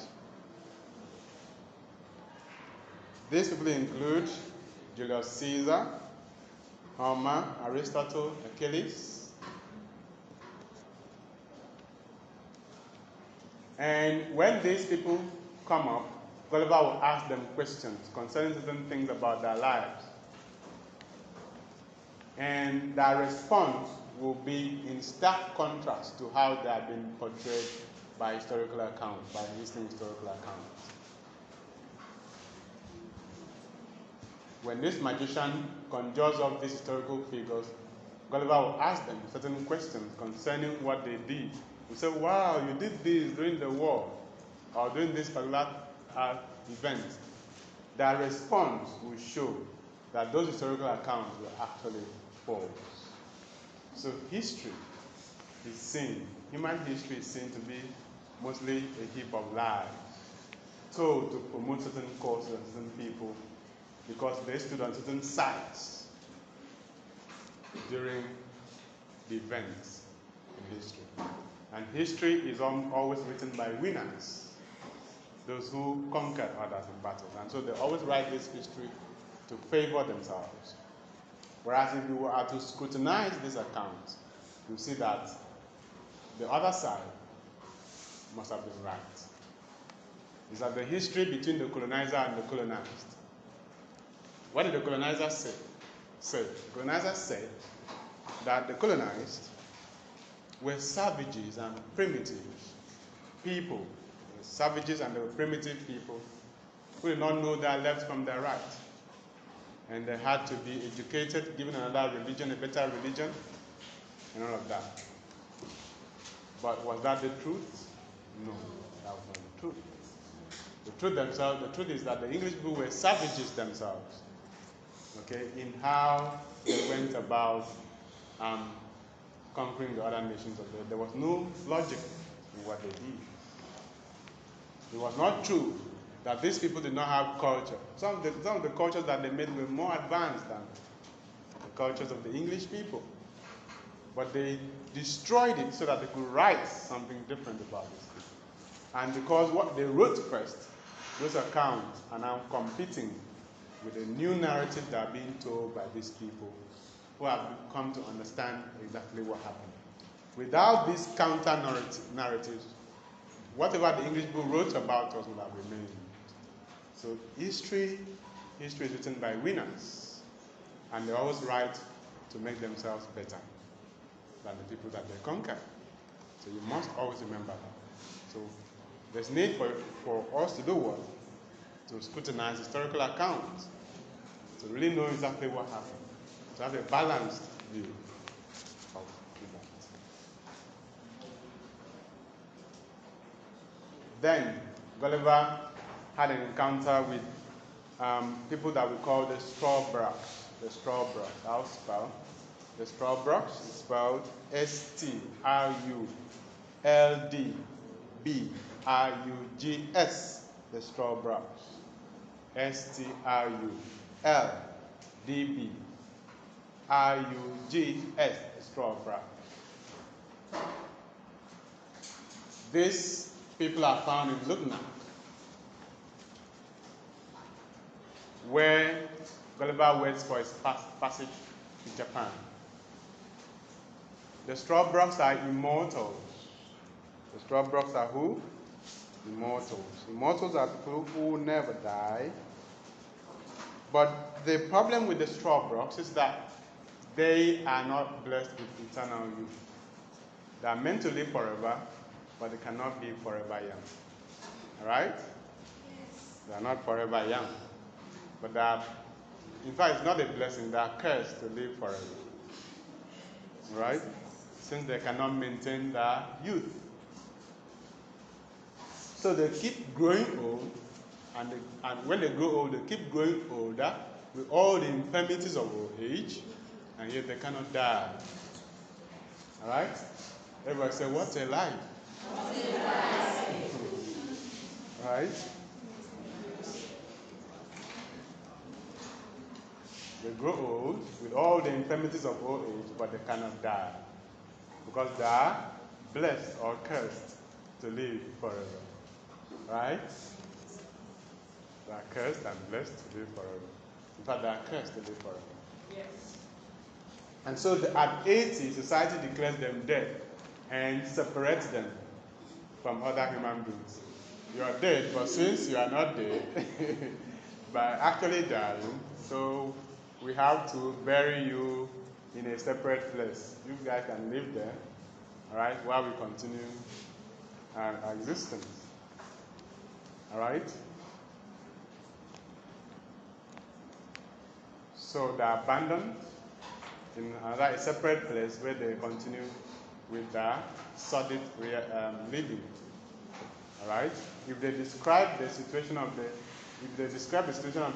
These people include Julius Caesar, Homer, Aristotle, Achilles. And when these people come up, Gulliver will ask them questions concerning certain things about their lives. And their response will be in stark contrast to how they have been portrayed by historical accounts, by existing historical accounts. When this magician conjures up these historical figures, Gulliver will ask them certain questions concerning what they did. He say, wow, you did this during the war, or during this particular event. Their response will show that those historical accounts were actually false. So history is seen, human history is seen to be mostly a heap of lies, told to promote certain causes and certain people because they stood on certain sides during the events in history. And history is always written by winners, those who conquered others in battle. And so they always write this history to favor themselves. Whereas if you were to scrutinize this account, you see that the other side must have been right. It's like the history between the colonizer and the colonized. What did the colonizer say? The colonizer said that the colonized were savages and primitive people. Savages and the primitive people who did not know their left from their right. And they had to be educated, given another religion, a better religion, and all of that. But was that the truth? No, that was not the truth. The truth is that the English people were savages themselves, okay, in how they went about conquering the other nations of the earth. There was no logic in what they did. It was not true that these people did not have culture. Some of the cultures that they made were more advanced than the cultures of the English people. But they destroyed it so that they could write something different about this people. And because what they wrote first, those accounts are now competing with a new narrative that are being told by these people who have come to understand exactly what happened. Without these counter narratives, whatever the English people wrote about us would have remained. So history is written by winners, and they always write to make themselves better than the people that they conquer. So you must always remember that. So there's need for us to do what? To scrutinize historical accounts, to really know exactly what happened, to have a balanced view of events. Then Gulliver had an encounter with people that we call the Strawbroks. The Strawbroks. I'll spell. The Strawbroks is spelled S-T-R-U-L-D-B-R-U-G-S. The Strawbroks. S-T-R-U-L-D-B-R-U-G-S. The Strawbroks. These people are found in Lugnac, where Gulliver waits for his passage to Japan. The Strawbroks are immortals. The Strawbroks are who? Immortals. Immortals are people who never die. But the problem with the Strawbroks is that they are not blessed with eternal youth. They are meant to live forever, but they cannot be forever young. All right? Yes. They are not forever young. But they are, in fact, it's not a blessing. They are cursed to live forever. All right? Since they cannot maintain their youth. So they keep growing old, and when they grow old, they keep growing older with all the infirmities of old age, and yet they cannot die. All right? Everybody say, what's a life? Right? They grow old with all the infirmities of old age, but they cannot die because they are blessed or cursed to live forever. Right? They are cursed and blessed to live forever. In fact, they are cursed to live forever. Yes. And so at 80, society declares them dead and separates them from other human beings. You are dead, but since you are not dead, by actually dying, so we have to bury you in a separate place. You guys can live there, all right, while we continue our existence. All right? So they are abandoned in another separate place where they continue with their sordid living. All right? If they describe the situation of the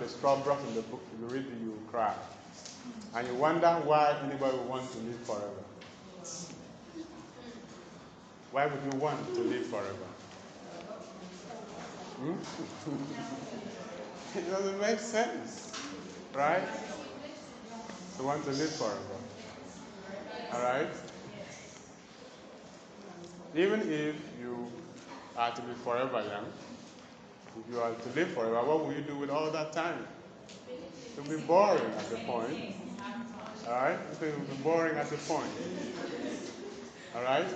strawberries in the book, if you read it, you will cry. And you wonder why anybody would want to live forever. Why would you want to live forever? It doesn't make sense, right? To want to live forever. All right? Even if you are to be forever young, if you are to live forever, what will you do with all that time? It will be boring at the point. All right? It will be boring at the point. All right?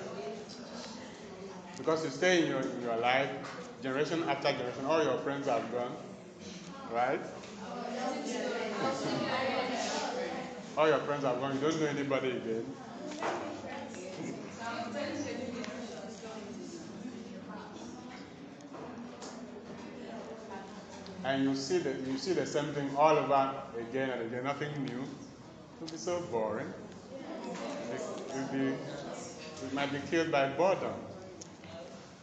Because you stay in your life, generation after generation, all your friends have gone. Right? All your friends have gone. You don't know anybody again. And you see the same thing all over again and again, nothing new. It will be so boring. You might be killed by boredom.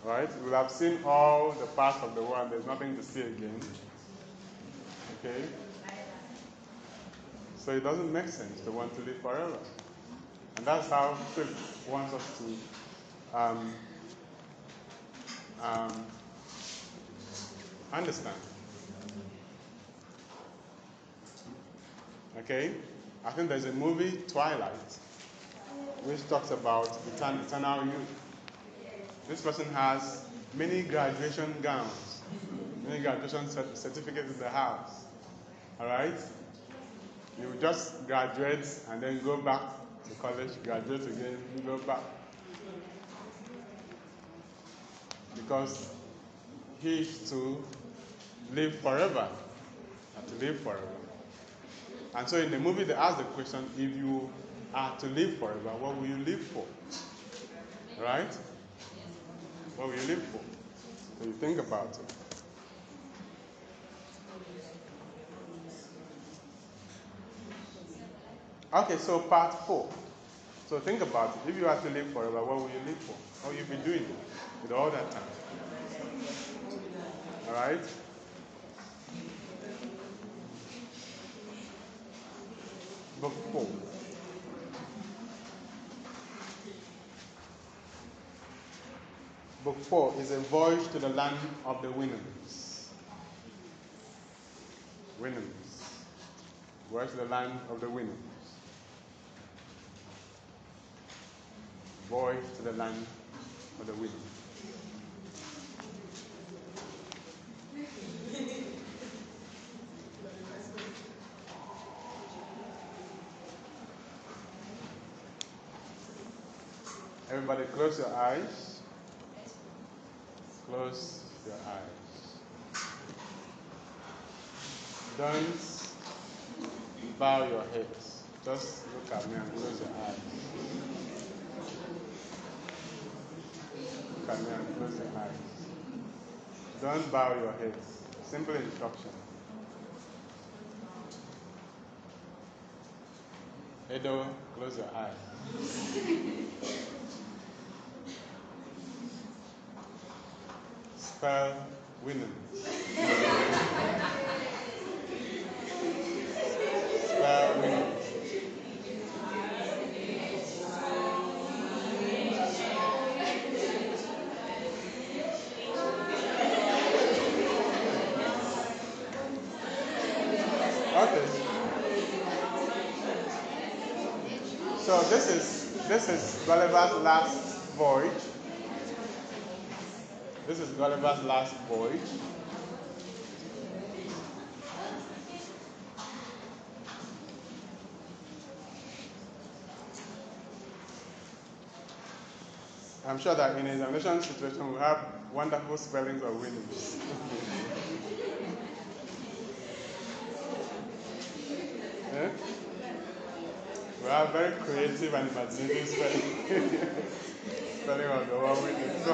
Right? You will have seen all the parts of the world, there's nothing to see again. Okay? So it doesn't make sense to want to live forever. And that's how Philip wants us to understand. Okay? I think there's a movie, Twilight, which talks about eternal youth. This person has many graduation gowns, many graduation certificates in the house. All right? You just graduate and then go back to college, graduate again, go back. Because he is to live forever, and to live forever. And so in the movie, they ask the question, if you are to live forever, what will you live for? Right? What will you live for? So you think about it. Okay, so part 4. So think about it. If you are to live forever, what will you live for? What will you be doing with all that time? All right? Book 4. Book 4 is a voyage to the land of the Winans. Winans. Voyage to the land of the Winans. Voyage to the land of the Winans. Everybody close your eyes. Close your eyes. Don't bow your heads. Just look at me and close your eyes. Look at me and close your eyes. Don't bow your heads. Simple instruction. Edo, close your eyes. Spell winning. Spell winning. So this is Gulliver's last voyage. This is Gulliver's last voyage. I'm sure that in an examination situation we have wonderful spellings of winnings. Eh? We have very creative and imaginative spelling of the word winnings.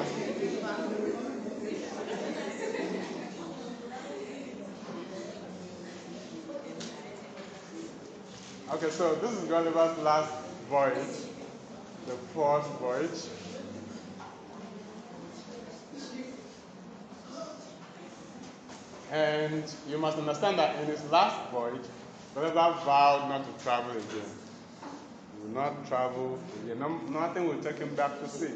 Okay, so this is Gulliver's last voyage, the fourth voyage. And you must understand that in his last voyage, Gulliver vowed not to travel again. He will not travel again. Nothing will take him back to sea.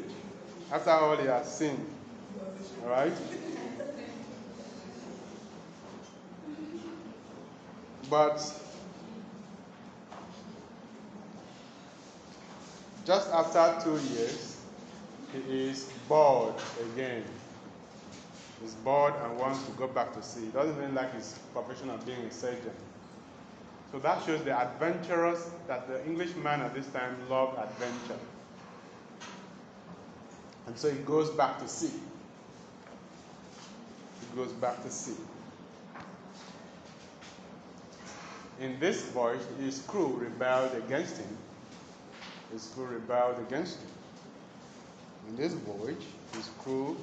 After all he has seen. Alright? But just after 2 years, he is bored again. He's bored and wants to go back to sea. He doesn't really like his profession of being a surgeon. So that shows the adventurous, that the Englishman at this time loved adventure. And so he goes back to sea. He goes back to sea. In this voyage, his crew rebelled against him. His crew rebelled against him. In this voyage, his crew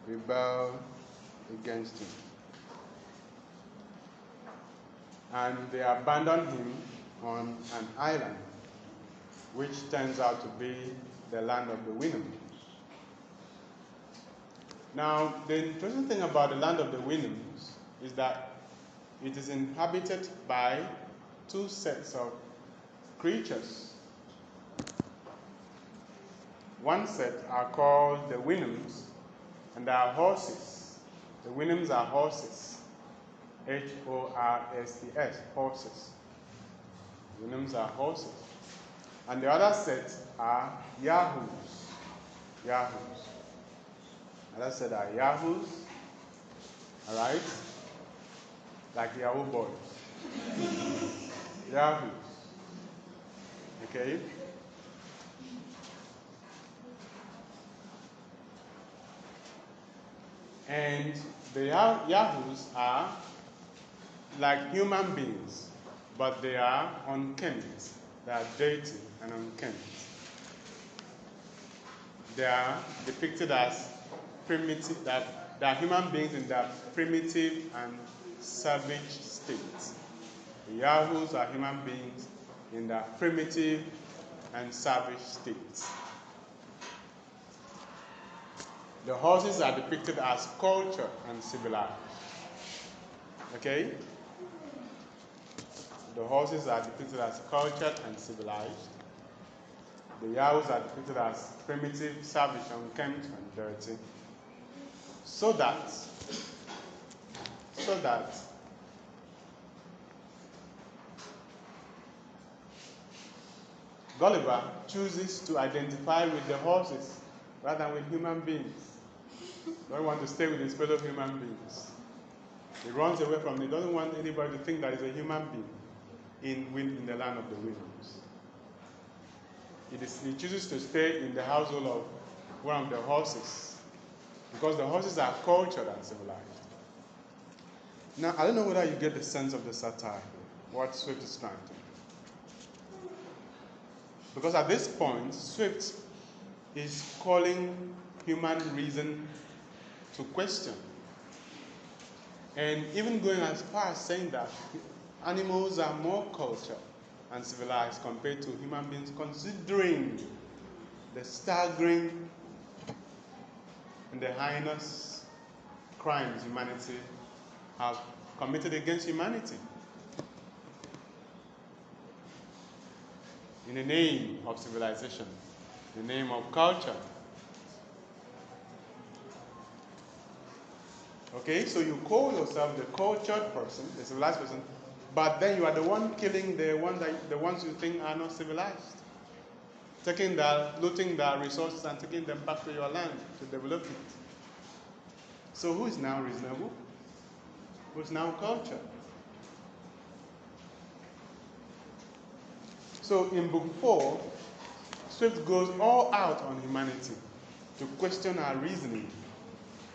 rebelled against him. And they abandoned him on an island, which turns out to be the land of the Winnem. Now, the interesting thing about the land of the Winnems is that it is inhabited by two sets of creatures. One set are called the Winnems, and they are horses. The Winnems are horses. H-O-R-S-E-S, horses. Winnems are horses. And the other set are Yahoos. Yahoos. Another set are Yahoos. Alright? Like Yahoo boys. Yahoos. Okay? And the Yahoos are like human beings, but they are unkempt. They are dirty and unkempt. They are depicted as primitive, that they are human beings in their primitive and savage state. The Yahoos are human beings in their primitive and savage states. The horses are depicted as cultured and civilized. Okay? The horses are depicted as cultured and civilized. The Yahoos are depicted as primitive, savage, unkempt, and dirty. So that Gulliver chooses to identify with the horses rather than with human beings. Don't want to stay with his fellow human beings. He runs away from it. He doesn't want anybody to think that he's a human being in the land of the Winnems. He chooses to stay in the household of one of the horses because the horses are cultured and civilized. Now, I don't know whether you get the sense of the satire, what Swift is trying to do. Because at this point, Swift is calling human reason to question. And even going as far as saying that animals are more cultured and civilized compared to human beings, considering the staggering and the heinous crimes humanity have committed against humanity in the name of civilization, in the name of culture. Okay, so you call yourself the cultured person, the civilized person, but then you are the one killing the ones you think are not civilized. looting the resources and taking them back to your land to develop it. So who is now reasonable? Who is now culture? So in book 4, Swift goes all out on humanity to question our reasoning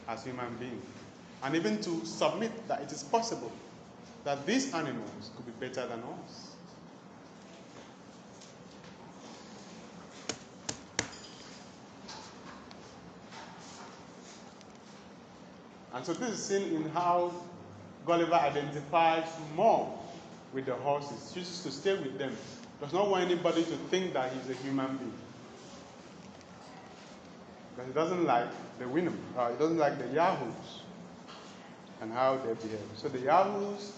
as human beings, and even to submit that it is possible that these animals could be better than us. And so this is seen in how Gulliver identifies more with the horses, chooses to stay with them, does not want anybody to think that he's a human being. Because he doesn't like the Winham, he doesn't like the Yahoos and how they behave. So the Yahoos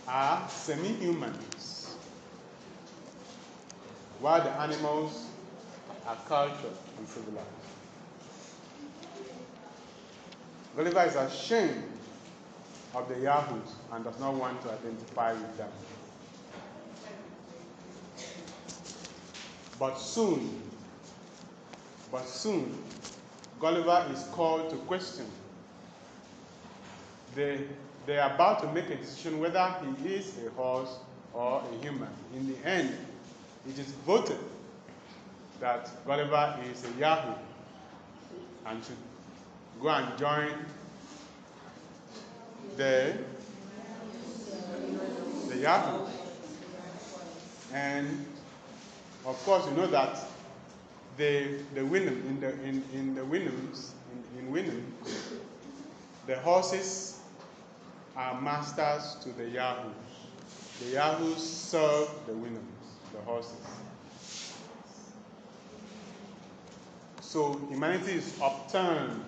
are semi-humans, while the animals are cultured and civilized. Gulliver is ashamed of the Yahoos and does not want to identify with them. But soon, Gulliver is called to question. They are about to make a decision whether he is a horse or a human. In the end, it is voted that Gulliver is a Yahoo and should go and join the Yahoo. And of course, you know that the Winham in Winham, the horses are masters to the Yahoos. The Yahoos serve the Winhams, the horses. So humanity is upturned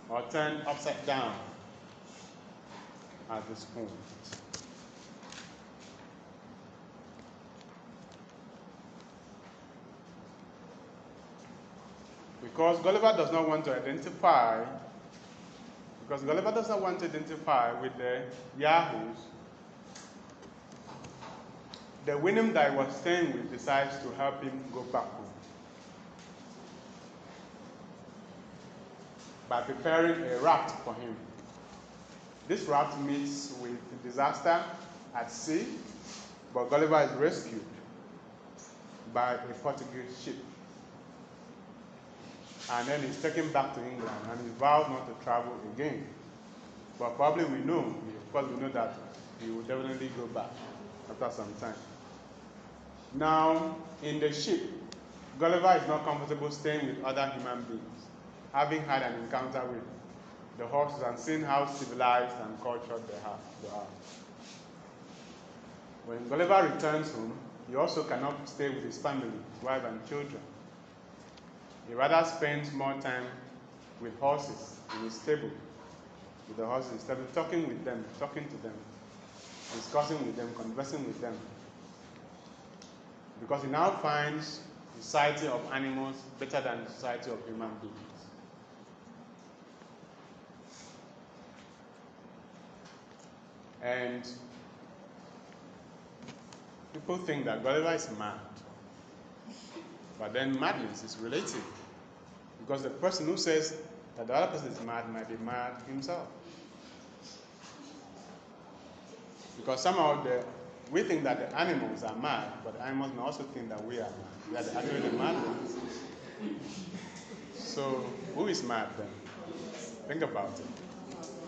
or turned upside down at this point. Because Gulliver does not want to identify with the Yahoos, the Winham that he was staying with decides to help him go back home by preparing a raft for him. This raft meets with a disaster at sea, but Gulliver is rescued by a Portuguese ship. And then he's taken back to England, and he vowed not to travel again. But probably we know that he will definitely go back after some time. Now, in the ship, Gulliver is not comfortable staying with other human beings, having had an encounter with the horses and seeing how civilized and cultured they are. When Gulliver returns home, he also cannot stay with his family, his wife and children. He rather spends more time with horses in his stable, with the horses instead of talking to them, discussing with them, conversing with them. Because he now finds the society of animals better than the society of human beings. And people think that Gulliver is mad. But then madness is relative. Because the person who says that the other person is mad might be mad himself. Because somehow we think that the animals are mad, but the animals may also think that we are mad. We are actually the mad ones. So who is mad then? Think about it.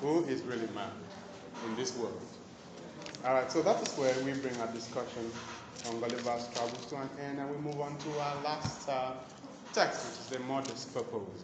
Who is really mad in this world? All right, so that is where we bring our discussion on Gulliver's Travels to an end, and we move on to our last text, which is the modest proposal.